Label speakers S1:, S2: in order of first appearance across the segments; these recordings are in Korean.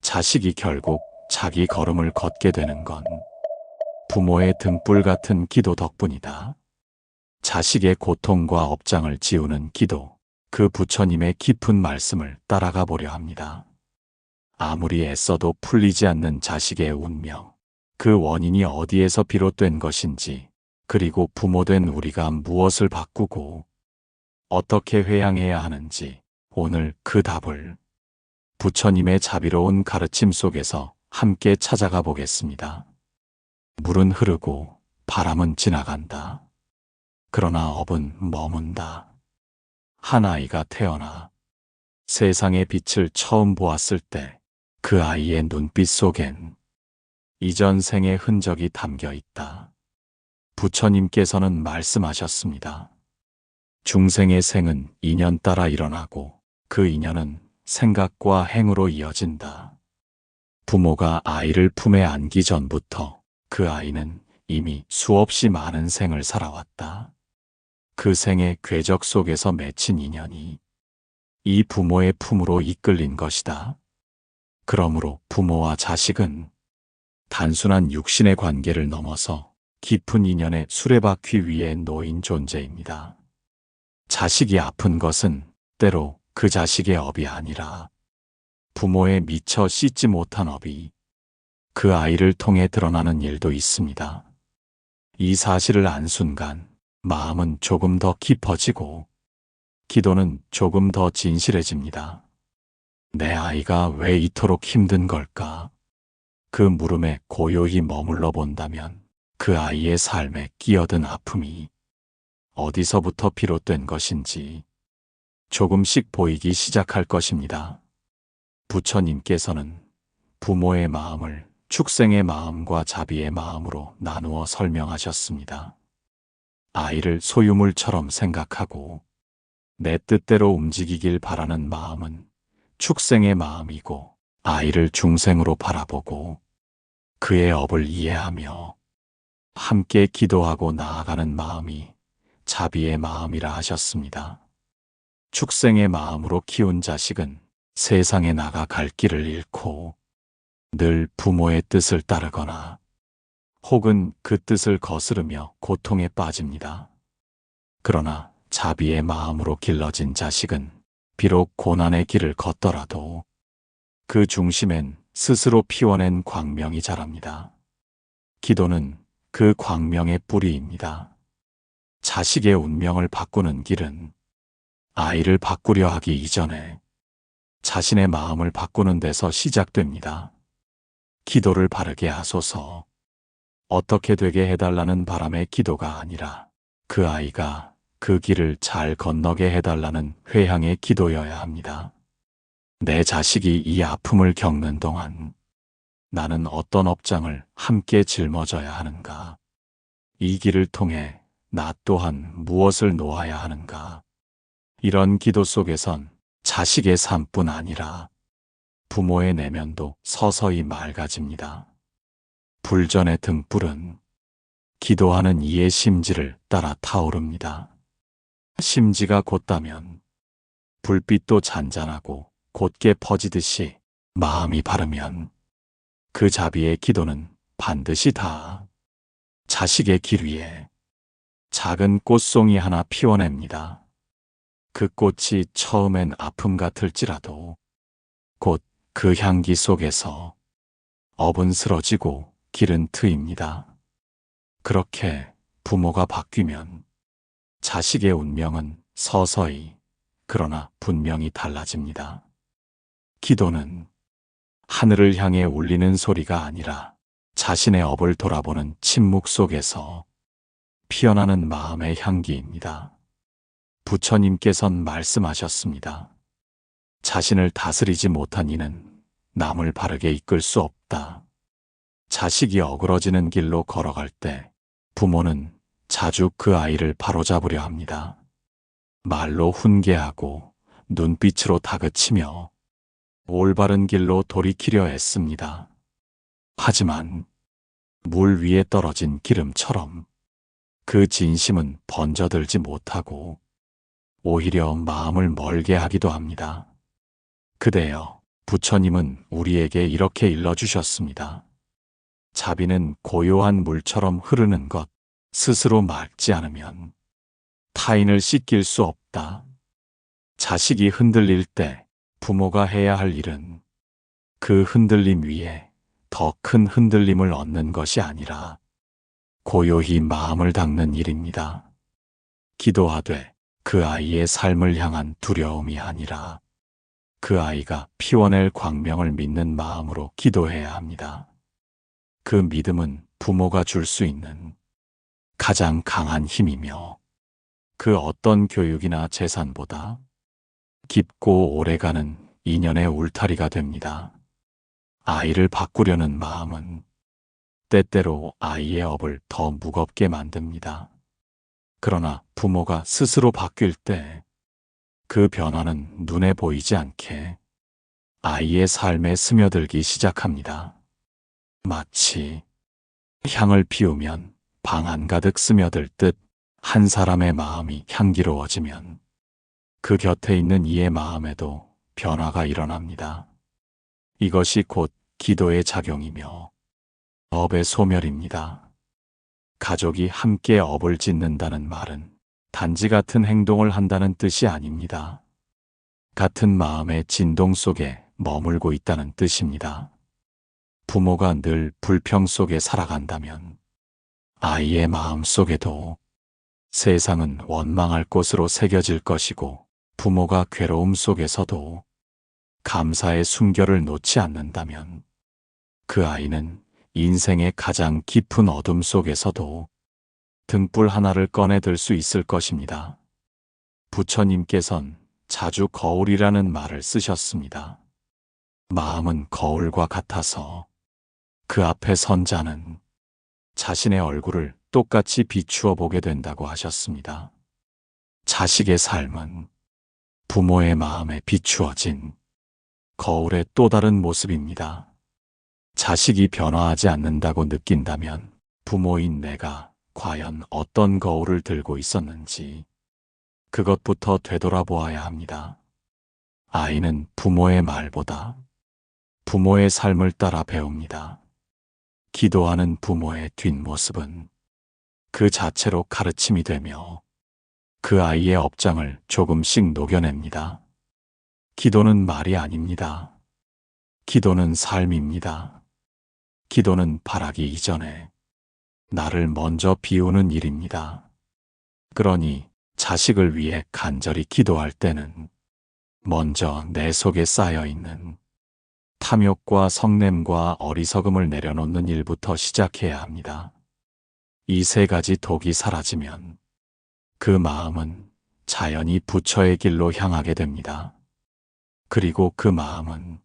S1: 자식이 결국 자기 걸음을 걷게 되는 건 부모의 등불 같은 기도 덕분이다. 자식의 고통과 업장을 지우는 기도, 그 부처님의 깊은 말씀을 따라가 보려 합니다. 아무리 애써도 풀리지 않는 자식의 운명, 그 원인이 어디에서 비롯된 것인지, 그리고 부모된 우리가 무엇을 바꾸고 어떻게 회양해야 하는지, 오늘 그 답을 부처님의 자비로운 가르침 속에서 함께 찾아가 보겠습니다. 물은 흐르고 바람은 지나간다. 그러나 업은 머문다. 한 아이가 태어나 세상의 빛을 처음 보았을 때 그 아이의 눈빛 속엔 이전 생의 흔적이 담겨 있다. 부처님께서는 말씀하셨습니다. 중생의 생은 인연 따라 일어나고 그 인연은 생각과 행으로 이어진다. 부모가 아이를 품에 안기 전부터 그 아이는 이미 수없이 많은 생을 살아왔다. 그 생의 궤적 속에서 맺힌 인연이 이 부모의 품으로 이끌린 것이다. 그러므로 부모와 자식은 단순한 육신의 관계를 넘어서 깊은 인연의 수레바퀴 위에 놓인 존재입니다. 자식이 아픈 것은 때로 그 자식의 업이 아니라 부모의 미처 씻지 못한 업이 그 아이를 통해 드러나는 일도 있습니다. 이 사실을 안 순간 마음은 조금 더 깊어지고 기도는 조금 더 진실해집니다. 내 아이가 왜 이토록 힘든 걸까? 그 물음에 고요히 머물러 본다면 그 아이의 삶에 끼어든 아픔이 어디서부터 비롯된 것인지 조금씩 보이기 시작할 것입니다. 부처님께서는 부모의 마음을 축생의 마음과 자비의 마음으로 나누어 설명하셨습니다. 아이를 소유물처럼 생각하고 내 뜻대로 움직이길 바라는 마음은 축생의 마음이고, 아이를 중생으로 바라보고 그의 업을 이해하며 함께 기도하고 나아가는 마음이 자비의 마음이라 하셨습니다. 축생의 마음으로 키운 자식은 세상에 나가 갈 길을 잃고 늘 부모의 뜻을 따르거나 혹은 그 뜻을 거스르며 고통에 빠집니다. 그러나 자비의 마음으로 길러진 자식은 비록 고난의 길을 걷더라도 그 중심엔 스스로 피워낸 광명이 자랍니다. 기도는 그 광명의 뿌리입니다. 자식의 운명을 바꾸는 길은 아이를 바꾸려 하기 이전에 자신의 마음을 바꾸는 데서 시작됩니다. 기도를 바르게 하소서, 어떻게 되게 해달라는 바람의 기도가 아니라 그 아이가 그 길을 잘 건너게 해달라는 회향의 기도여야 합니다. 내 자식이 이 아픔을 겪는 동안 나는 어떤 업장을 함께 짊어져야 하는가? 이 길을 통해 나 또한 무엇을 놓아야 하는가? 이런 기도 속에선 자식의 삶뿐 아니라 부모의 내면도 서서히 맑아집니다. 불전의 등불은 기도하는 이의 심지를 따라 타오릅니다. 심지가 곧다면 불빛도 잔잔하고 곧게 퍼지듯이 마음이 바르면 그 자비의 기도는 반드시 다 자식의 길 위에 작은 꽃송이 하나 피워냅니다. 그 꽃이 처음엔 아픔 같을지라도 곧 그 향기 속에서 업은 쓰러지고 길은 트입니다. 그렇게 부모가 바뀌면 자식의 운명은 서서히 그러나 분명히 달라집니다. 기도는 하늘을 향해 울리는 소리가 아니라 자신의 업을 돌아보는 침묵 속에서 피어나는 마음의 향기입니다. 부처님께선 말씀하셨습니다. 자신을 다스리지 못한 이는 남을 바르게 이끌 수 없다. 자식이 어그러지는 길로 걸어갈 때 부모는 자주 그 아이를 바로잡으려 합니다. 말로 훈계하고 눈빛으로 다그치며 올바른 길로 돌이키려 애씁니다. 하지만 물 위에 떨어진 기름처럼 그 진심은 번져들지 못하고 오히려 마음을 멀게 하기도 합니다. 그대여, 부처님은 우리에게 이렇게 일러주셨습니다. 자비는 고요한 물처럼 흐르는 것, 스스로 막지 않으면 타인을 씻길 수 없다. 자식이 흔들릴 때 부모가 해야 할 일은 그 흔들림 위에 더 큰 흔들림을 얻는 것이 아니라 고요히 마음을 닦는 일입니다. 기도하되 그 아이의 삶을 향한 두려움이 아니라 그 아이가 피워낼 광명을 믿는 마음으로 기도해야 합니다. 그 믿음은 부모가 줄 수 있는 가장 강한 힘이며 그 어떤 교육이나 재산보다 깊고 오래가는 인연의 울타리가 됩니다. 아이를 바꾸려는 마음은 때때로 아이의 업을 더 무겁게 만듭니다. 그러나 부모가 스스로 바뀔 때 그 변화는 눈에 보이지 않게 아이의 삶에 스며들기 시작합니다. 마치 향을 피우면 방 안가득 스며들 듯 한 사람의 마음이 향기로워지면 그 곁에 있는 이의 마음에도 변화가 일어납니다. 이것이 곧 기도의 작용이며 업의 소멸입니다. 가족이 함께 업을 짓는다는 말은 단지 같은 행동을 한다는 뜻이 아닙니다. 같은 마음의 진동 속에 머물고 있다는 뜻입니다. 부모가 늘 불평 속에 살아간다면 아이의 마음 속에도 세상은 원망할 곳으로 새겨질 것이고, 부모가 괴로움 속에서도 감사의 순결을 놓지 않는다면 그 아이는 인생의 가장 깊은 어둠 속에서도 등불 하나를 꺼내들 수 있을 것입니다. 부처님께선 자주 거울이라는 말을 쓰셨습니다. 마음은 거울과 같아서 그 앞에 선 자는 자신의 얼굴을 똑같이 비추어 보게 된다고 하셨습니다. 자식의 삶은 부모의 마음에 비추어진 거울의 또 다른 모습입니다. 자식이 변화하지 않는다고 느낀다면 부모인 내가 과연 어떤 거울을 들고 있었는지 그것부터 되돌아보아야 합니다. 아이는 부모의 말보다 부모의 삶을 따라 배웁니다. 기도하는 부모의 뒷모습은 그 자체로 가르침이 되며 그 아이의 업장을 조금씩 녹여냅니다. 기도는 말이 아닙니다. 기도는 삶입니다. 기도는 바라기 이전에 나를 먼저 비우는 일입니다. 그러니 자식을 위해 간절히 기도할 때는 먼저 내 속에 쌓여있는 탐욕과 성냄과 어리석음을 내려놓는 일부터 시작해야 합니다. 이 세 가지 독이 사라지면 그 마음은 자연히 부처의 길로 향하게 됩니다. 그리고 그 마음은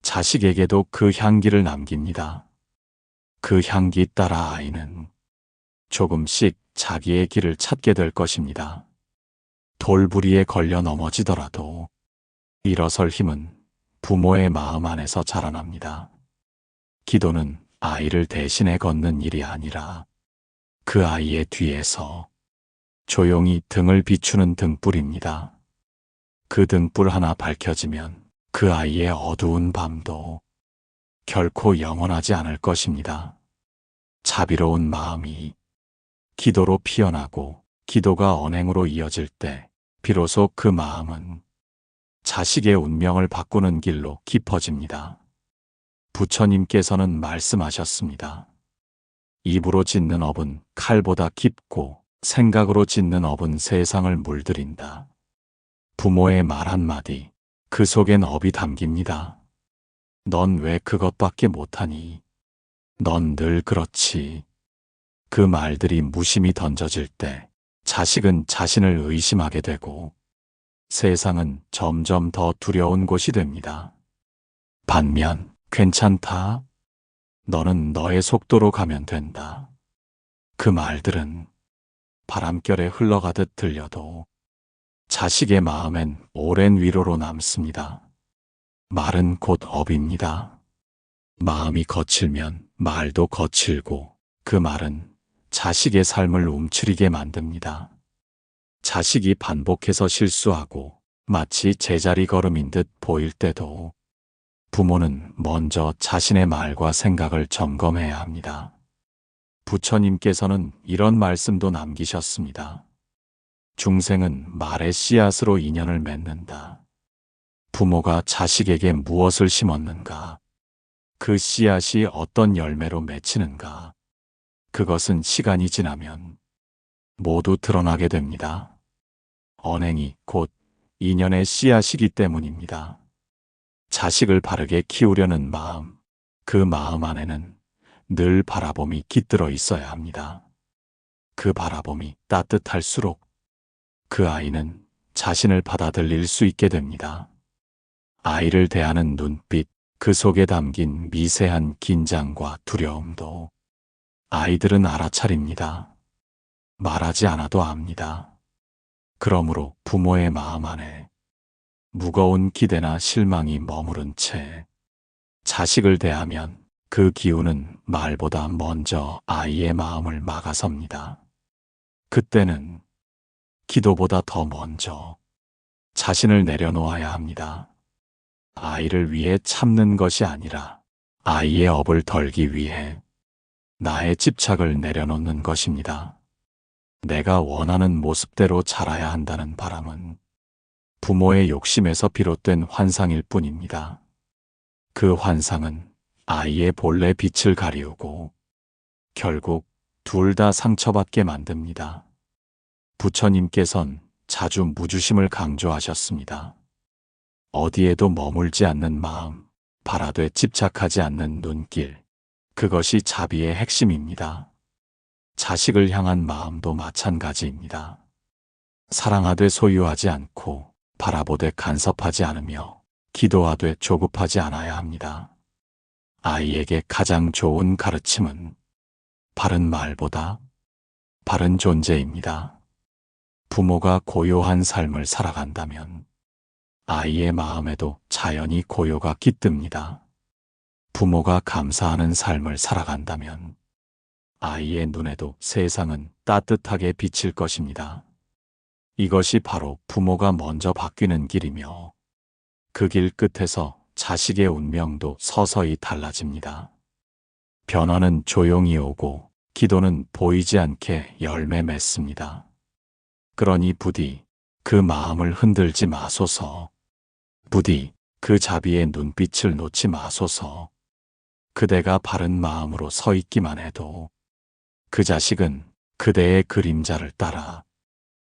S1: 자식에게도 그 향기를 남깁니다. 그 향기 따라 아이는 조금씩 자기의 길을 찾게 될 것입니다. 돌부리에 걸려 넘어지더라도 일어설 힘은 부모의 마음 안에서 자라납니다. 기도는 아이를 대신해 걷는 일이 아니라 그 아이의 뒤에서 조용히 등을 비추는 등불입니다. 그 등불 하나 밝혀지면 그 아이의 어두운 밤도 결코 영원하지 않을 것입니다. 자비로운 마음이 기도로 피어나고 기도가 언행으로 이어질 때 비로소 그 마음은 자식의 운명을 바꾸는 길로 깊어집니다. 부처님께서는 말씀하셨습니다. 입으로 짓는 업은 칼보다 깊고 생각으로 짓는 업은 세상을 물들인다. 부모의 말 한마디, 그 속엔 업이 담깁니다. 넌 왜 그것밖에 못하니? 넌 늘 그렇지. 그 말들이 무심히 던져질 때 자식은 자신을 의심하게 되고 세상은 점점 더 두려운 곳이 됩니다. 반면 괜찮다. 너는 너의 속도로 가면 된다. 그 말들은 바람결에 흘러가듯 들려도 자식의 마음엔 오랜 위로로 남습니다. 말은 곧 업입니다. 마음이 거칠면 말도 거칠고 그 말은 자식의 삶을 움츠리게 만듭니다. 자식이 반복해서 실수하고 마치 제자리 걸음인 듯 보일 때도 부모는 먼저 자신의 말과 생각을 점검해야 합니다. 부처님께서는 이런 말씀도 남기셨습니다. 중생은 말의 씨앗으로 인연을 맺는다. 부모가 자식에게 무엇을 심었는가, 그 씨앗이 어떤 열매로 맺히는가, 그것은 시간이 지나면 모두 드러나게 됩니다. 언행이 곧 인연의 씨앗이기 때문입니다. 자식을 바르게 키우려는 마음, 그 마음 안에는 늘 바라봄이 깃들어 있어야 합니다. 그 바라봄이 따뜻할수록 그 아이는 자신을 받아들일 수 있게 됩니다. 아이를 대하는 눈빛, 그 속에 담긴 미세한 긴장과 두려움도 아이들은 알아차립니다. 말하지 않아도 압니다. 그러므로 부모의 마음 안에 무거운 기대나 실망이 머무른 채 자식을 대하면 그 기운은 말보다 먼저 아이의 마음을 막아섭니다. 그때는 기도보다 더 먼저 자신을 내려놓아야 합니다. 아이를 위해 참는 것이 아니라 아이의 업을 덜기 위해 나의 집착을 내려놓는 것입니다. 내가 원하는 모습대로 자라야 한다는 바람은 부모의 욕심에서 비롯된 환상일 뿐입니다. 그 환상은 아이의 본래 빛을 가리우고 결국 둘 다 상처받게 만듭니다. 부처님께선 자주 무주심을 강조하셨습니다. 어디에도 머물지 않는 마음, 바라되 집착하지 않는 눈길, 그것이 자비의 핵심입니다. 자식을 향한 마음도 마찬가지입니다. 사랑하되 소유하지 않고 바라보되 간섭하지 않으며 기도하되 조급하지 않아야 합니다. 아이에게 가장 좋은 가르침은 바른 말보다 바른 존재입니다. 부모가 고요한 삶을 살아간다면 아이의 마음에도 자연히 고요가 깃듭니다. 부모가 감사하는 삶을 살아간다면 아이의 눈에도 세상은 따뜻하게 비칠 것입니다. 이것이 바로 부모가 먼저 바뀌는 길이며 그 길 끝에서 자식의 운명도 서서히 달라집니다. 변화는 조용히 오고 기도는 보이지 않게 열매 맺습니다. 그러니 부디 그 마음을 흔들지 마소서. 부디 그 자비의 눈빛을 놓지 마소서. 그대가 바른 마음으로 서 있기만 해도 그 자식은 그대의 그림자를 따라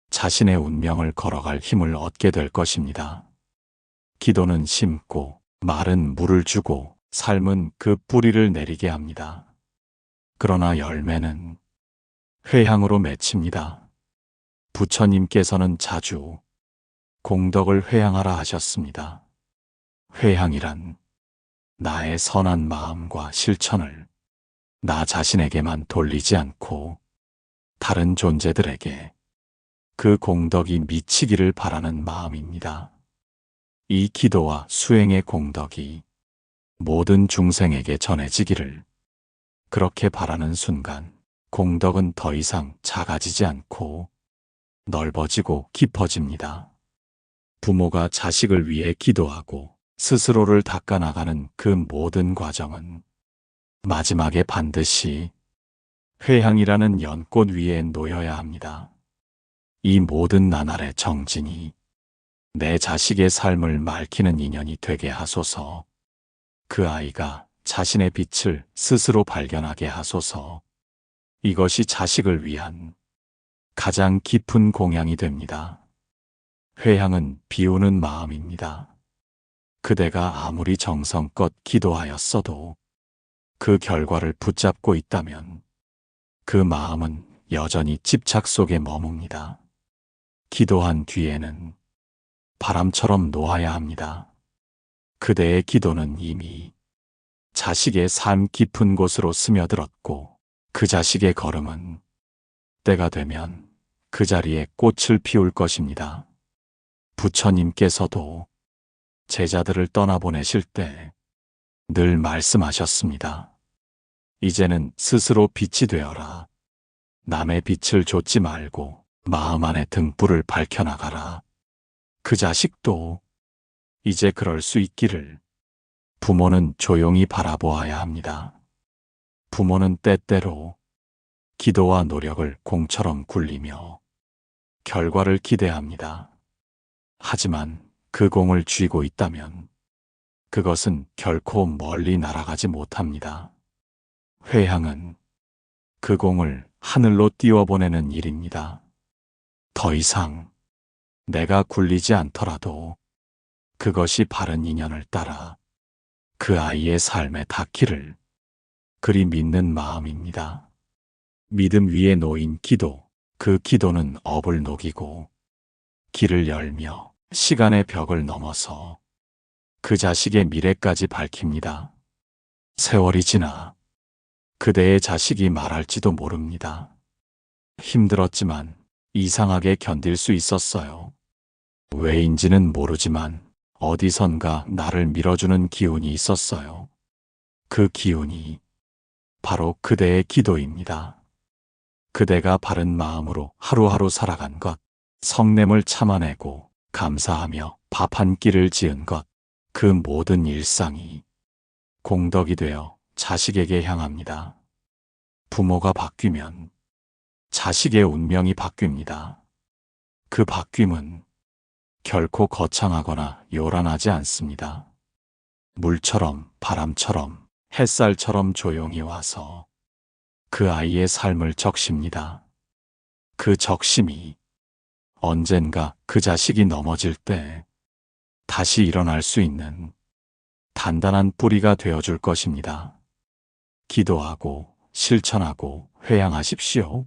S1: 자신의 운명을 걸어갈 힘을 얻게 될 것입니다. 기도는 심고 말은 물을 주고 삶은 그 뿌리를 내리게 합니다. 그러나 열매는 회향으로 맺힙니다. 부처님께서는 자주 공덕을 회향하라 하셨습니다. 회향이란 나의 선한 마음과 실천을 나 자신에게만 돌리지 않고 다른 존재들에게 그 공덕이 미치기를 바라는 마음입니다. 이 기도와 수행의 공덕이 모든 중생에게 전해지기를 그렇게 바라는 순간 공덕은 더 이상 작아지지 않고 넓어지고 깊어집니다. 부모가 자식을 위해 기도하고 스스로를 닦아나가는 그 모든 과정은 마지막에 반드시 회향이라는 연꽃 위에 놓여야 합니다. 이 모든 나날의 정진이 내 자식의 삶을 맑히는 인연이 되게 하소서. 그 아이가 자신의 빛을 스스로 발견하게 하소서. 이것이 자식을 위한 가장 깊은 공양이 됩니다. 회향은 비우는 마음입니다. 그대가 아무리 정성껏 기도하였어도 그 결과를 붙잡고 있다면 그 마음은 여전히 집착 속에 머뭅니다. 기도한 뒤에는 바람처럼 놓아야 합니다. 그대의 기도는 이미 자식의 삶 깊은 곳으로 스며들었고 그 자식의 걸음은 때가 되면 그 자리에 꽃을 피울 것입니다. 부처님께서도 제자들을 떠나보내실 때 늘 말씀하셨습니다. 이제는 스스로 빛이 되어라. 남의 빛을 좇지 말고 마음 안에 등불을 밝혀나가라. 그 자식도 이제 그럴 수 있기를 부모는 조용히 바라보아야 합니다. 부모는 때때로 기도와 노력을 공처럼 굴리며 결과를 기대합니다. 하지만 그 공을 쥐고 있다면 그것은 결코 멀리 날아가지 못합니다. 회향은 그 공을 하늘로 띄워보내는 일입니다. 더 이상 내가 굴리지 않더라도 그것이 바른 인연을 따라 그 아이의 삶에 닿기를 그리 믿는 마음입니다. 믿음 위에 놓인 기도, 그 기도는 업을 녹이고 길을 열며 시간의 벽을 넘어서 그 자식의 미래까지 밝힙니다. 세월이 지나 그대의 자식이 말할지도 모릅니다. 힘들었지만 이상하게 견딜 수 있었어요. 왜인지는 모르지만 어디선가 나를 밀어주는 기운이 있었어요. 그 기운이 바로 그대의 기도입니다. 그대가 바른 마음으로 하루하루 살아간 것, 성냄을 참아내고 감사하며 밥 한 끼를 지은 것, 그 모든 일상이 공덕이 되어 자식에게 향합니다. 부모가 바뀌면 자식의 운명이 바뀝니다. 그 바뀜은 결코 거창하거나 요란하지 않습니다. 물처럼, 바람처럼, 햇살처럼 조용히 와서 그 아이의 삶을 적십니다. 그 적심이 언젠가 그 자식이 넘어질 때 다시 일어날 수 있는 단단한 뿌리가 되어줄 것입니다. 기도하고 실천하고 회양하십시오.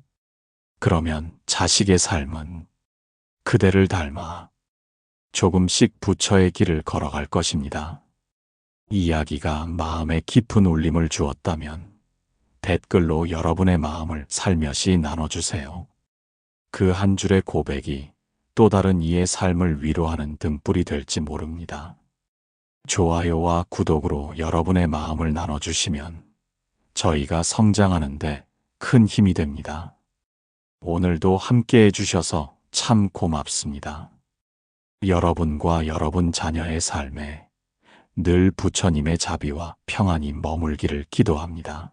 S1: 그러면 자식의 삶은 그대를 닮아 조금씩 부처의 길을 걸어갈 것입니다. 이야기가 마음에 깊은 울림을 주었다면 댓글로 여러분의 마음을 살며시 나눠주세요. 그 한 줄의 고백이 또 다른 이의 삶을 위로하는 등불이 될지 모릅니다. 좋아요와 구독으로 여러분의 마음을 나눠주시면 저희가 성장하는데 큰 힘이 됩니다. 오늘도 함께 해주셔서 참 고맙습니다. 여러분과 여러분 자녀의 삶에 늘 부처님의 자비와 평안이 머물기를 기도합니다.